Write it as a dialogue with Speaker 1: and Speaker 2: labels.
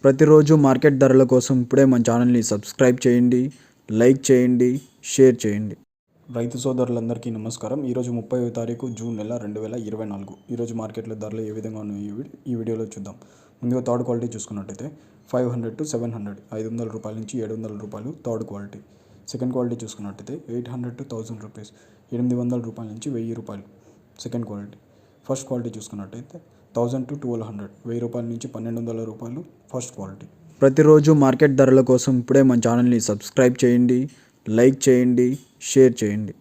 Speaker 1: ప్రతిరోజు మార్కెట్ ధరల కోసం ఇప్పుడే మన ఛానల్ని సబ్స్క్రైబ్ చేయండి, లైక్ చేయండి, షేర్ చేయండి. రైతు సోదరులందరికీ నమస్కారం. ఈరోజు 30వ తారీఖు జూన్ నెల 2024. ఈరోజు మార్కెట్లో ధరలు ఏ విధంగా ఉన్నాయో ఈ వీడియోలో చూద్దాం. ముందుగా థర్డ్ క్వాలిటీ చూసుకున్నట్టయితే 500 to 700, 500 రూపాయల నుంచి 700 రూపాయలు థర్డ్ క్వాలిటీ. సెకండ్ క్వాలిటీ చూసుకున్నట్టయితే 800 to 1000 రూపీస్, 800 రూపాయల నుంచి 1000 రూపాయలు సెకండ్ క్వాలిటీ. ఫస్ట్ క్వాలిటీ చూసుకున్నట్టయితే 1000 to 1200, 1000 రూపాయల నుంచి 1200 రూపాయలు ఫస్ట్ క్వాలిటీ. ప్రతిరోజు మార్కెట్ ధరల కోసం ఇప్పుడే మన ఛానల్ని సబ్స్క్రైబ్ చేయండి, లైక్ చేయండి, షేర్ చేయండి.